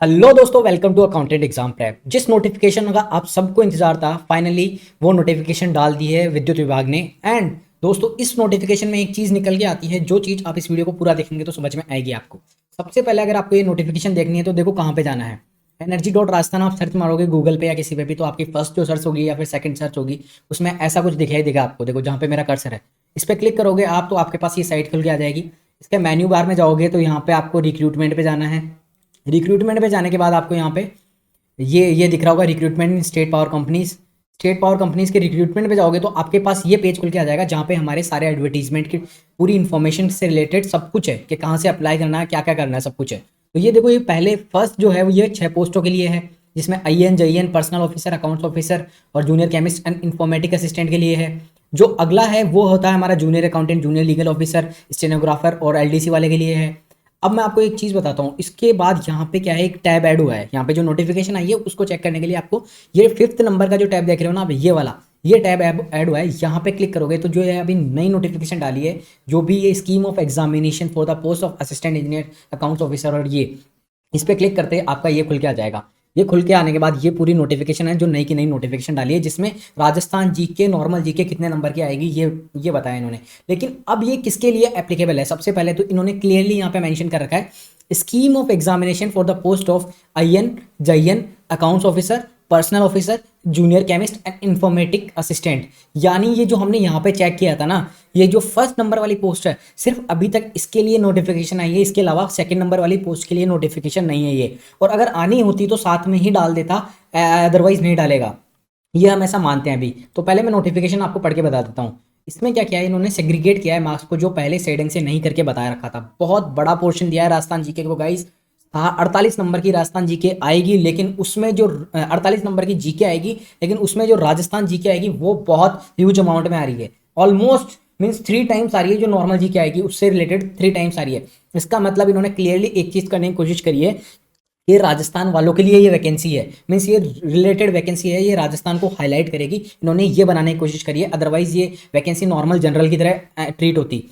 Hello दोस्तों, welcome to accountant exam prep. जिस notification का आप सबको इंतजार था, फाइनली वो नोटिफिकेशन डाल दी है विद्युत विभाग ने। एंड दोस्तों, इस नोटिफिकेशन में एक चीज़ निकल के आती है, जो चीज़ आप इस वीडियो को पूरा देखेंगे तो समझ में आएगी आपको। सबसे पहले अगर आपको ये नोटिफिकेशन देखनी है तो देखो कहाँ पे जाना है। energy.rajasthan आप सर्च मारोगे गूगल पे या किसी पे भी, तो आपकी फर्स्ट जो सर्च होगी या फिर सेकंड सर्च होगी, उसमें ऐसा कुछ दिखाई देगा आपको। देखो जहाँ पे मेरा कर्सर है, इस पर क्लिक करोगे आप तो आपके पास ये साइट खुल के आ जाएगी। इसके मेन्यू बार में जाओगे तो यहाँ पे आपको रिक्रूटमेंट पे जाना है। रिक्रूटमेंट पे जाने के बाद आपको यहाँ पे ये दिख रहा होगा, रिक्रूटमेंट इन state power companies. State power companies के रिक्रूटमेंट पे जाओगे तो आपके पास ये पेज खुल के आ जाएगा, जहाँ पे हमारे सारे एडवर्टीजमेंट की पूरी इन्फॉर्मेशन से रिलेटेड सब कुछ है कि कहाँ से अप्लाई करना है, क्या क्या करना है, सब कुछ है। तो ये देखो, ये पहले फर्स्ट जो है वो ये 6 पोस्टों के लिए है, जिसमें IN JN personal officer, accounts officer और junior chemist and informatic assistant के लिए है। जो अगला है वो होता है हमारा junior accountant, junior legal officer, stenographer और LDC वाले के लिए है। अब मैं आपको एक चीज़ बताता हूँ, इसके बाद यहाँ पे क्या है, एक टैब ऐड हुआ है। यहाँ पे जो नोटिफिकेशन आई है उसको चेक करने के लिए आपको ये 5th नंबर का जो टैब देख रहे हो ना आप, ये वाला ये टैब ऐड हुआ है। यहाँ पे क्लिक करोगे तो जो है अभी नई नोटिफिकेशन डाली है, जो भी ये scheme of examination for the post of assistant engineer accounts officer, और ये इस पर क्लिक करते आपका ये खुल के आ जाएगा। ये खुल के आने के बाद ये पूरी नोटिफिकेशन है जो नई की नई नोटिफिकेशन डाली है, जिसमें राजस्थान जीके नॉर्मल जीके कितने नंबर की आएगी ये बताया इन्होंने। लेकिन अब ये किसके लिए एप्लीकेबल है, सबसे पहले तो इन्होंने क्लियरली यहाँ पे मेंशन कर रखा है, scheme of examination for the post of IN JN accounts officer, personal officer, junior chemist and informatic assistant. यानी ये जो हमने यहाँ पे चेक किया था ना, ये जो फर्स्ट नंबर वाली पोस्ट है, सिर्फ अभी तक इसके लिए नोटिफिकेशन आई है। इसके अलावा सेकंड नंबर वाली पोस्ट के लिए नोटिफिकेशन नहीं है ये। और अगर आनी होती तो साथ में ही डाल देता, अदरवाइज नहीं डालेगा। ये हम ऐसा मानते हैं अभी। तो पहले मैं नोटिफिकेशन आपको पढ़ के बता देता हूँ। इसमें क्या किया है, इन्होंने सेग्रीगेट किया है मार्क्स को, जो पहले शेडिंग से नहीं करके बताया रखा था। बहुत बड़ा पोर्शन दिया है राजस्थान जीके को गाइस। हाँ, 48 नंबर की राजस्थान जीके आएगी, लेकिन उसमें जो 48 नंबर की जीके आएगी, लेकिन उसमें जो राजस्थान जीके आएगी वो बहुत ह्यूज अमाउंट में आ रही है। ऑलमोस्ट मीन्स 3 टाइम्स आ रही है। जो नॉर्मल जीके आएगी उससे रिलेटेड 3 टाइम्स आ रही है। इसका मतलब इन्होंने क्लियरली एक चीज करने की कोशिश करी है, ये राजस्थान वालों के लिए ये वैकेंसी है, मीन्स ये रिलेटेड वैकेंसी है, ये राजस्थान को हाईलाइट करेगी। इन्होंने ये बनाने की कोशिश करी है, अदरवाइज ये वैकेंसी नॉर्मल जनरल की तरह ट्रीट होती।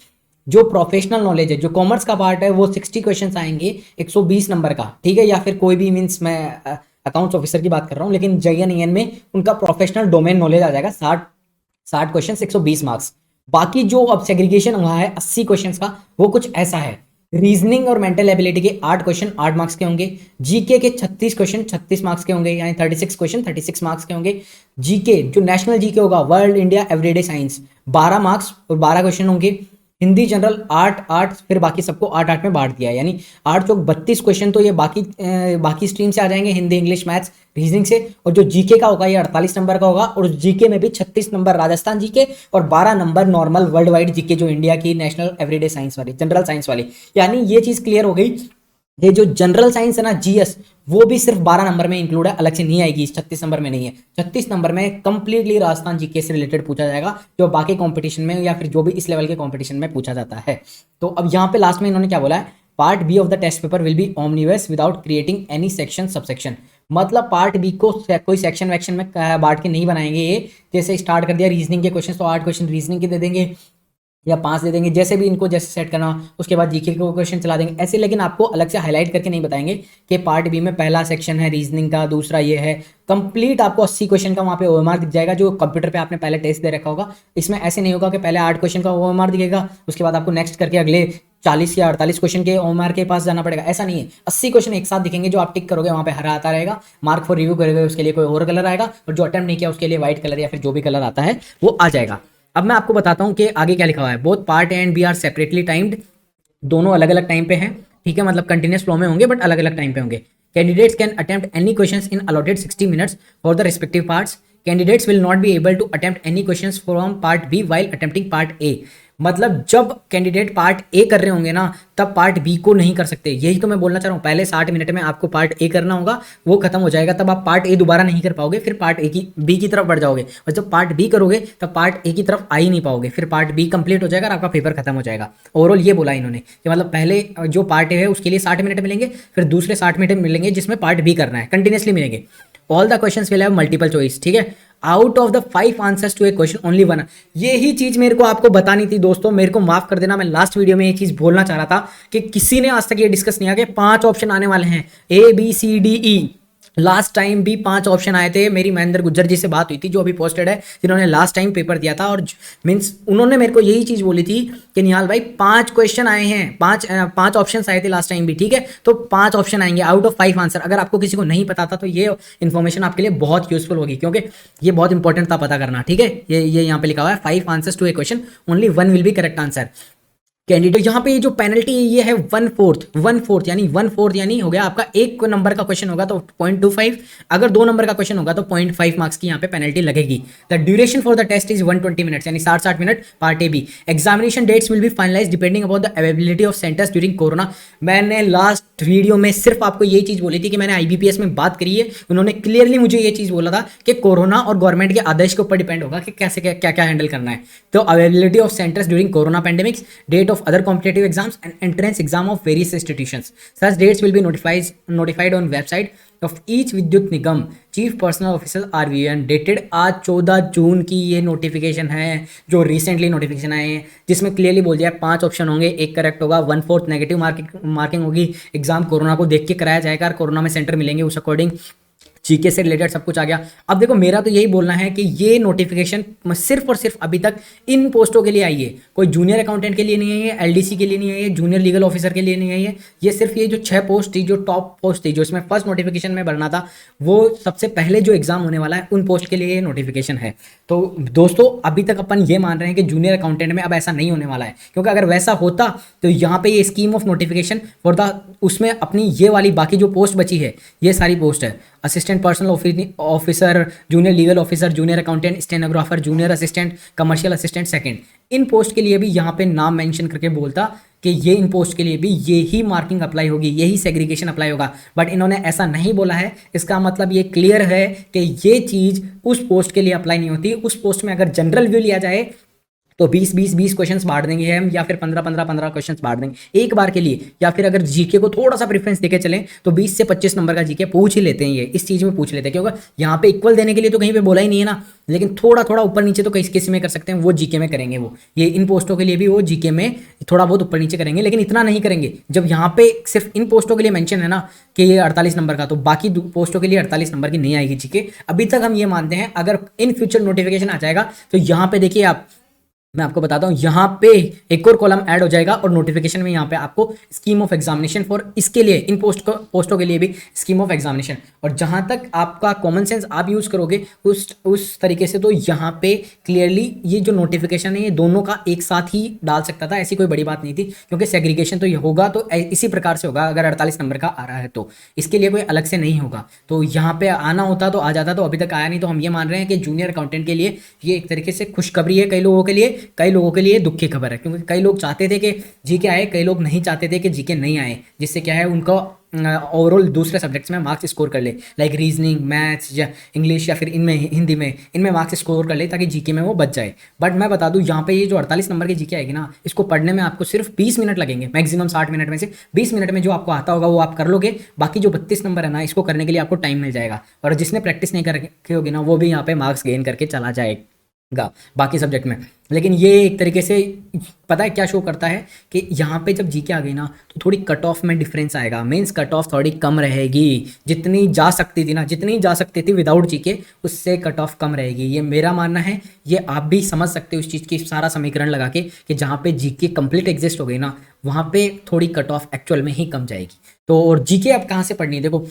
जो प्रोफेशनल नॉलेज है, जो कॉमर्स का पार्ट है, वो 60 क्वेश्चन आएंगे 120 नंबर का, ठीक है। या फिर कोई भी, मीन्स मैं अकाउंट्स ऑफिसर की बात कर रहा हूँ, लेकिन JN EN में उनका प्रोफेशनल डोमेन नॉलेज आ जाएगा। 60 क्वेश्चन 120 मार्क्स। बाकी जो अब सेग्रीगेशन हुआ है 80 क्वेश्चन का, वो कुछ ऐसा है। रीजनिंग और मेंटल एबिलिटी के 8 क्वेश्चन 8 मार्क्स के होंगे। जीके के 36 क्वेश्चन 36 मार्क्स के होंगे, यानी 36 क्वेश्चन 36 मार्क्स के होंगे। जीके जो नेशनल जीके होगा, world India everyday science, 12 marks और 12 क्वेश्चन होंगे। हिंदी जनरल 8 8, फिर बाकी सबको 8 8 में बांट दिया है, यानी 8 चौक 32 क्वेश्चन तो ये बाकी स्ट्रीम से आ जाएंगे, हिंदी इंग्लिश मैथ्स रीजनिंग से। और जो जीके का होगा ये 48 नंबर का होगा, और जीके में भी 36 नंबर राजस्थान जीके और 12 number normal world wide GK, जो इंडिया की नेशनल एवरीडे साइंस वाली, जनरल साइंस वाली। यानी ये चीज क्लियर हो गई, ये जो जनरल साइंस है ना, GS, वो भी सिर्फ 12 नंबर में इंक्लूड है, अलग से नहीं आएगी, इस 36 नंबर में नहीं है। 36 नंबर में कंप्लीटली राजस्थान जीके से रिलेटेड पूछा जाएगा, जो बाकी कंपटीशन में या फिर जो भी इस लेवल के कंपटीशन में पूछा जाता है। तो अब यहाँ पे लास्ट में इन्होंने क्या बोला है, part B of the test paper will be omnibus without creating any section subsection. मतलब पार्ट बी को कोई सेक्शन वैक्शन में बांट के नहीं बनाएंगे ये। जैसे स्टार्ट कर दिया रीजनिंग के क्वेश्चन, तो 8 क्वेश्चन रीजनिंग के दे देंगे या 5 दे देंगे, जैसे भी इनको जैसे सेट करना। उसके बाद जीके को क्वेश्चन चला देंगे ऐसे, लेकिन आपको अलग से हाईलाइट करके नहीं बताएंगे कि पार्ट बी में पहला सेक्शन है रीजनिंग का, दूसरा ये है। कंप्लीट आपको 80 क्वेश्चन का वहाँ पे OMR दिख जाएगा, जो कंप्यूटर पे आपने पहले टेस्ट दे रखा होगा। इसमें ऐसे नहीं होगा कि पहले 8 क्वेश्चन का OMR दिखेगा, उसके बाद आपको नेक्स्ट करके अगले 40 या 48 क्वेश्चन के OMR के पास जाना पड़ेगा। ऐसा नहीं है, 80 क्वेश्चन एक साथ दिखेंगे, जो आप टिक करोगे वहाँ पे हरा आता रहेगा। मार्क फॉर रिव्यू करोगे उसके लिए कोई और कलर आएगा, और जो अटेम्प्ट नहीं किया उसके लिए व्हाइट कलर या फिर जो भी कलर आता है वो आ जाएगा। अब मैं आपको बताता हूँ कि आगे क्या लिखा हुआ है। Both part A and B are separately timed, दोनों अलग अलग टाइम पे हैं, ठीक है। मतलब कंटिन्यूस फ्लो में होंगे बट अलग अलग टाइम पे होंगे। Candidates can attempt any questions in allotted 60 minutes for the respective parts. Candidates will not be able to attempt any questions from part B while attempting part A. मतलब जब candidate part A कर रहे होंगे ना, तब part B को नहीं कर सकते। यही तो मैं बोलना चाह रहा हूँ, पहले 60 मिनट में आपको पार्ट ए करना होगा, वो खत्म हो जाएगा, तब आप पार्ट ए दोबारा नहीं कर पाओगे, फिर पार्ट बी की तरफ बढ़ जाओगे। और जब पार्ट बी करोगे तब पार्ट ए की तरफ आ ही नहीं पाओगे, फिर पार्ट बी कंप्लीट हो जाएगा और आपका पेपर खत्म हो जाएगा। ओवरऑल ये बोला इन्होंने कि मतलब पहले जो पार्ट ए है उसके लिए 60 मिनट मिलेंगे, फिर दूसरे 60 मिनट मिलेंगे जिसमें पार्ट बी करना है, कंटिन्यूसली मिलेंगे। All the questions will have multiple choice, ठीक है। Out of the 5 answers to a question only one. ये ही चीज मेरे को आपको बतानी थी दोस्तों, मेरे को माफ कर देना, मैं लास्ट वीडियो में ये चीज बोलना चाह रहा था कि किसी ने आज तक ये डिस्कस नहीं किया कि 5 ऑप्शन आने वाले हैं, ABCDE। लास्ट टाइम भी 5 ऑप्शन आए थे। मेरी महेंद्र गुज्जर जी से बात हुई थी जो अभी पोस्टेड है, जिन्होंने लास्ट टाइम पेपर दिया था, और मींस उन्होंने मेरे को यही चीज बोली थी कि निहाल भाई 5 क्वेश्चन आए हैं, 5 ऑप्शंस आए थे लास्ट टाइम भी, ठीक है, तो 5 ऑप्शन आएंगे आउट ऑफ 5 आंसर। अगर आपको किसी को नहीं पता था तो ये इन्फॉर्मेशन आपके लिए बहुत यूजफुल होगी, क्योंकि ये बहुत इंपॉर्टेंट था पता करना, ठीक है। ये यहाँ पे लिखा हुआ है 5 answers to a question only 1 will be correct answer. Candidate यहाँ पे ये जो पेनल्टी है ये है 1/4 यानी 1/4 यानी हो गया आपका 1 नंबर का क्वेश्चन होगा तो 0.25, अगर 2 नंबर का क्वेश्चन होगा तो 0.5 मार्क्स की यहाँ पे पेनल्टी लगेगी। The duration for the test is 120 minutes यानी 60 minute part A B. Examination dates will be finalise depending upon the availability of centres during corona. मैंने लास्ट वीडियो में सिर्फ आपको ये चीज बोली थी कि मैंने IBPS में बात करी है, उन्होंने क्लियरली मुझे ये चीज बोला था कि कोरोना और गवर्नमेंट के आदेश के ऊपर डिपेंड होगा कि कैसे क्या क्या हैंडल करना है। तो availability of centres during corona pandemics, date of other competitive exams and entrance exam of various institutions. Such dates will be notified on website of each Vidyut Nigam chief personal officer RVN dated आज 14 जून की ये notification है जो recently notification आए हैं, जिसमें clearly बोल दिया है 5 ऑप्शन होंगे, 1 करेक्ट होगा, 1/4 नेगेटिव मार्किंग होगी। एग्जाम कोरोना को देख के कराया जाएगा और कोरोना में सेंटर मिलेंगे उस अकॉर्डिंग। जीके से रिलेटेड सब कुछ आ गया। अब देखो मेरा तो यही बोलना है कि ये नोटिफिकेशन सिर्फ और सिर्फ अभी तक इन पोस्टों के लिए आई है, कोई जूनियर अकाउंटेंट के लिए नहीं आई है, LDC के लिए नहीं आई है, जूनियर लीगल ऑफिसर के लिए नहीं आई है। ये सिर्फ ये जो 6 पोस्ट थी, जो टॉप पोस्ट थी, जो इसमें फर्स्ट नोटिफिकेशन में भरना था, वो सबसे पहले जो एग्जाम होने वाला है उन पोस्ट के लिए ये नोटिफिकेशन है। तो दोस्तों अभी तक अपन ये मान रहे हैं कि जूनियर अकाउंटेंट में अब ऐसा नहीं होने वाला है, क्योंकि अगर वैसा होता तो यहाँ पे ये scheme of notification for the उसमें अपनी ये वाली बाकी जो पोस्ट बची है ये सारी पोस्ट है, assistant personal officer, junior legal officer, junior accountant, stenographer, junior assistant, commercial assistant second, इन पोस्ट के लिए भी यहाँ पे नाम मेंशन करके बोलता कि ये इन पोस्ट के लिए भी यही मार्किंग अप्लाई होगी, यही सेग्रीगेशन अप्लाई होगा, बट इन्होंने ऐसा नहीं बोला है। इसका मतलब ये क्लियर है कि ये चीज़ उस पोस्ट के लिए अप्लाई नहीं होती। उस पोस्ट में अगर जनरल व्यू लिया जाए तो 20 क्वेश्चंस बांट देंगे हम, या फिर 15 क्वेश्चंस बांट देंगे एक बार के लिए, या फिर अगर जीके को थोड़ा सा प्रेफरेंस देके चलें तो 20 से 25 नंबर का जीके पूछ ही लेते हैं। ये इस चीज़ में पूछ लेते हैं, क्योंकि यहाँ पे इक्वल देने के लिए तो कहीं पे बोला ही नहीं है ना, लेकिन थोड़ा थोड़ा ऊपर नीचे तो किसी में कर सकते हैं, वो जीके में करेंगे। वो ये इन पोस्टों के लिए भी वो जीके में थोड़ा बहुत ऊपर नीचे करेंगे, लेकिन इतना नहीं करेंगे। जब यहाँ पे सिर्फ इन पोस्टों के लिए मेंशन है ना कि ये 48 नंबर का, तो बाकी पोस्टों के लिए 48 नंबर की नहीं आएगी जीके। अभी तक हम ये मानते हैं, अगर इन फ्यूचर नोटिफिकेशन आ जाएगा तो यहाँ पे देखिए आप, मैं आपको बताता हूं, यहाँ पे एक और कॉलम ऐड हो जाएगा और नोटिफिकेशन में यहाँ पे आपको स्कीम ऑफ एग्जामिनेशन फॉर इसके लिए इन पोस्टों के लिए भी स्कीम ऑफ एग्जामिनेशन, और जहाँ तक आपका कॉमन सेंस आप यूज़ करोगे उस तरीके से, तो यहाँ पे क्लियरली ये जो नोटिफिकेशन है ये दोनों का एक साथ ही डाल सकता था, ऐसी कोई बड़ी बात नहीं थी, क्योंकि सेग्रीगेशन तो ये होगा तो इसी प्रकार से होगा। अगर 48 नंबर का आ रहा है तो इसके लिए कोई अलग से नहीं होगा, तो यहाँ पे आना होता तो आ जाता, तो अभी तक आया नहीं। तो हम ये मान रहे हैं कि जूनियर अकाउंटेंट के लिए ये एक तरीके से खुशखबरी है, कई लोगों के लिए दुख की खबर है, क्योंकि कई लोग चाहते थे कि जीके आए, कई लोग नहीं चाहते थे कि जीके नहीं आए, जिससे क्या है उनको ओवरऑल दूसरे सब्जेक्ट्स में मार्क्स स्कोर कर ले, लाइक रीजनिंग, मैथ्स या इंग्लिश या फिर इनमें हिंदी में, इनमें मार्क्स स्कोर कर ले ताकि जीके में वो बच जाए। बट मैं बता दूं यहाँ पे ये जो 48 नंबर की जीके आएगी ना, इसको पढ़ने में आपको सिर्फ 20 मिनट लगेंगे, मैक्सिमम 60 मिनट में से 20 मिनट में जो आपको आता होगा वो आप कर लोगे। बाकी जो 32 नंबर है ना, इसको करने के लिए आपको टाइम मिल जाएगा, और जिसने प्रैक्टिस नहीं करके होगी ना वो भी यहाँ पे मार्क्स गेन करके चला जाएगा बाकी सब्जेक्ट में। लेकिन ये एक तरीके से पता है क्या शो करता है कि यहाँ पे जब जीके आ गई ना तो थोड़ी कट ऑफ में डिफरेंस आएगा, मीन्स कट ऑफ थोड़ी कम रहेगी, जितनी जा सकती थी विदाउट जीके उससे कट ऑफ कम रहेगी। ये मेरा मानना है, ये आप भी समझ सकते हो इस चीज़ की सारा समीकरण लगा के कि जहाँ पे जीके कंप्लीट एग्जिस्ट हो गई ना वहाँ पे थोड़ी कट ऑफ एक्चुअल में ही कम जाएगी। तो और जीके अब कहाँ से पढ़नी है, देखो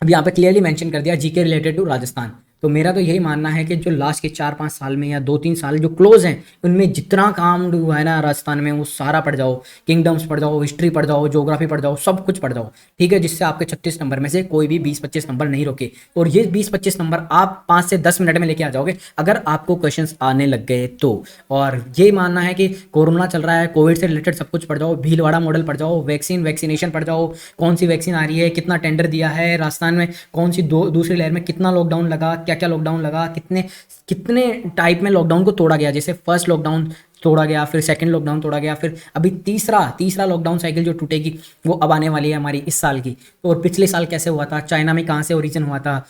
अब यहाँ पे क्लियरली मेंशन कर दिया जीके रिलेटेड टू राजस्थान। तो मेरा तो यही मानना है कि जो लास्ट के 4-5 साल में या 2-3 साल जो क्लोज हैं उनमें जितना काम हुआ है ना राजस्थान में वो सारा पढ़ जाओ, किंगडम्स पढ़ जाओ, हिस्ट्री पढ़ जाओ, ज्योग्राफी पढ़ जाओ, सब कुछ पढ़ जाओ, ठीक है, जिससे आपके 36 नंबर में से कोई भी 20-25 नंबर नहीं रोके। और ये 20-25 नंबर आप 5 से 10 मिनट में लेके आ जाओगे अगर आपको क्वेश्चन आने लग गए तो। और ये मानना है कि कोरोना चल रहा है, कोविड से रिलेटेड सब कुछ पढ़ जाओ, भीलवाड़ा मॉडल पढ़ जाओ, वैक्सीनेशन पढ़ जाओ, कौन सी वैक्सीन आ रही है, कितना टेंडर दिया है राजस्थान में, कौन सी दूसरी लहर में कितना लॉकडाउन लगा, क्या क्या लॉकडाउन लगा, कितने टाइप में लॉकडाउन को तोड़ा गया, जैसे फर्स्ट लॉकडाउन तोड़ा गया, फिर सेकंड लॉकडाउन तोड़ा गया, फिर अभी तीसरा लॉकडाउन साइकिल जो टूटेगी वो अब आने वाली है हमारी इस साल की। तो और पिछले साल कैसे हुआ था, चाइना में कहाँ से ओरिजिन हुआ था,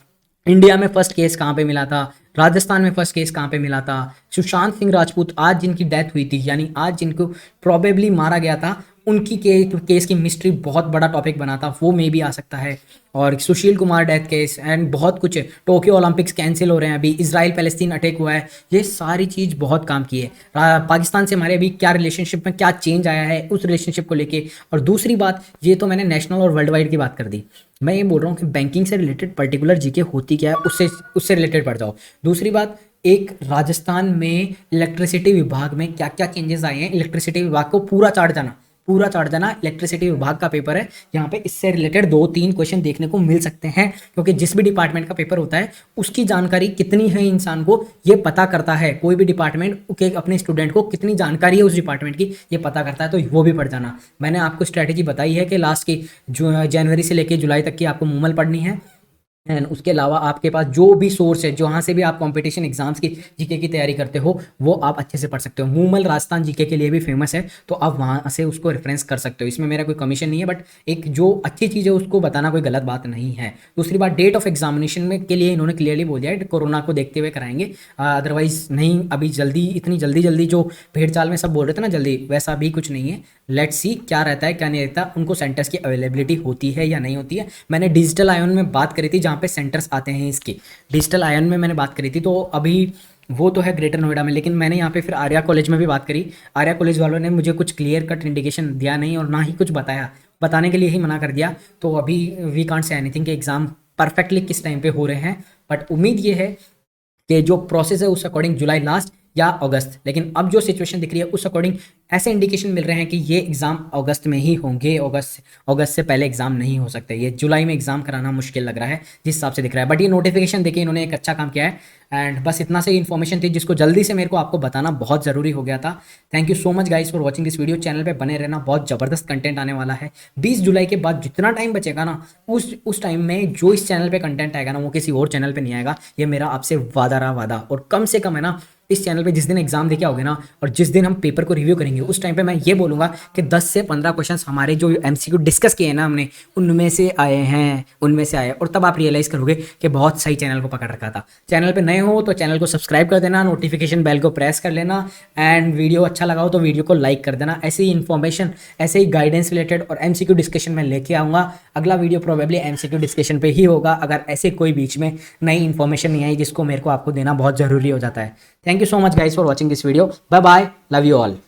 इंडिया में फर्स्ट केस कहाँ पे मिला था, राजस्थान में फर्स्ट केस कहाँ पे मिला था, सुशांत सिंह राजपूत आज जिनकी डेथ हुई थी, यानी आज जिनको प्रोबेबली मारा गया था, उनकी केस की मिस्ट्री बहुत बड़ा टॉपिक बना था, वो मे भी आ सकता है। और Sushil Kumar death case and बहुत कुछ, टोक्यो ओलंपिक्स कैंसिल हो रहे हैं, अभी इजराइल पैलेस्तीन अटैक हुआ है, ये सारी चीज़ बहुत काम की है। पाकिस्तान से हमारे अभी क्या रिलेशनशिप में क्या चेंज आया है उस रिलेशनशिप को लेके। और दूसरी बात, ये तो मैंने नेशनल और वर्ल्ड वाइड की बात कर दी, मैं ये बोल रहा हूँ कि बैंकिंग से रिलेटेड पर्टिकुलर जीके होती क्या है उससे उससे रिलेटेड पढ़ जाओ। दूसरी बात, एक राजस्थान में इलेक्ट्रिसिटी विभाग में क्या क्या चेंजेस आए हैं, इलेक्ट्रिसिटी विभाग को पूरा चार्ट जाना, पूरा चार्ट जाना। इलेक्ट्रिसिटी विभाग का पेपर है, यहाँ पे इससे रिलेटेड 2-3 क्वेश्चन देखने को मिल सकते हैं, क्योंकि जिस भी डिपार्टमेंट का पेपर होता है उसकी जानकारी कितनी है इंसान को ये पता करता है। कोई भी डिपार्टमेंट के अपने स्टूडेंट को कितनी जानकारी है उस डिपार्टमेंट की ये पता करता है, तो वो भी पढ़ जाना। मैंने आपको स्ट्रैटेजी बताई है कि लास्ट की जो जनवरी से लेकर जुलाई तक की आपको मूमल पढ़नी है, एंड उसके अलावा आपके पास जो भी सोर्स है जहाँ से भी आप कंपटीशन एग्जाम्स की जीके की तैयारी करते हो वो आप अच्छे से पढ़ सकते हो। मूमल राजस्थान जीके के लिए भी फेमस है, तो आप वहाँ से उसको रेफरेंस कर सकते हो, इसमें मेरा कोई कमीशन नहीं है, बट एक जो अच्छी चीज़ है उसको बताना कोई गलत बात नहीं है। दूसरी बात, डेट ऑफ एग्जामिनेशन में के लिए इन्होंने क्लियरली बोल दिया है कोरोना को देखते हुए कराएंगे, अदरवाइज नहीं। अभी जल्दी, इतनी जल्दी जल्दी जो भेड़ चाल में सब बोल रहे थे ना जल्दी, वैसा भी कुछ नहीं है। लेट्स सी क्या रहता है क्या नहीं रहता, उनको सेंटर्स की अवेलेबिलिटी होती है या नहीं होती है। मैंने डिजिटल आयन में बात करी थी जहाँ पे सेंटर्स आते हैं इसकी, डिजिटल आयन में मैंने बात करी थी, तो अभी वो तो है ग्रेटर नोएडा में, लेकिन मैंने यहाँ पे फिर आर्या कॉलेज में भी बात करी। आर्या कॉलेज वालों ने मुझे कुछ क्लियर कट इंडिकेशन दिया नहीं और ना ही कुछ बताया, बताने के लिए ही मना कर दिया। तो अभी वी कांट से एनीथिंग कि एग्ज़ाम परफेक्टली किस टाइम पे हो रहे हैं, बट उम्मीद ये है कि जो प्रोसेस है उस अकॉर्डिंग जुलाई लास्ट या अगस्त। लेकिन अब जो सिचुएशन दिख रही है उस अकॉर्डिंग ऐसे इंडिकेशन मिल रहे हैं कि ये एग्ज़ाम अगस्त में ही होंगे, अगस्त से पहले एग्ज़ाम नहीं हो सकते। ये जुलाई में एग्ज़ाम कराना मुश्किल लग रहा है जिस हिसाब से दिख रहा है, बट ये नोटिफिकेशन देखिए इन्होंने एक अच्छा काम किया है। एंड बस इतना से इन्फॉर्मेशन थी जिसको जल्दी से मेरे को आपको बताना बहुत ज़रूरी हो गया था। Thank you so much guys for watching this video. Channel पे बने रहना, बहुत ज़बरदस्त कंटेंट आने वाला है। 20 जुलाई के बाद जितना टाइम बचेगा ना, उस टाइम में जो इस चैनल पे कंटेंट आएगा ना वो किसी और चैनल पे नहीं आएगा, ये मेरा आपसे वादा रहा वादा। और कम से कम है ना, इस चैनल पे जिस दिन एग्जाम देके आओगे ना और जिस दिन हम पेपर को रिव्यू करेंगे उस टाइम पे मैं ये बोलूँगा कि 10 से 15 क्वेश्चंस हमारे जो एमसीक्यू डिस्कस किए हैं ना हमने, उनमें से आए हैं, उनमें से आए। और तब आप रियलाइज़ करोगे कि बहुत सही चैनल को पकड़ रखा था। चैनल पे नए हो तो चैनल को सब्सक्राइब कर देना, नोटिफिकेशन बेल को प्रेस कर लेना, एंड वीडियो अच्छा लगा हो तो वीडियो को लाइक कर देना। ऐसे ही इन्फॉर्मेशन, ऐसे ही गाइडेंस रिलेटेड और एमसीक्यू डिस्कशन में लेके आऊँगा। अगला वीडियो प्रोबेबली एमसीक्यू डिस्कशन पे ही होगा, अगर ऐसे कोई बीच में नई इन्फॉर्मेशन नहीं आई जिसको मेरे को आपको देना बहुत ज़रूरी हो जाता है। Thank you so much guys for watching this video. Bye bye, love you all.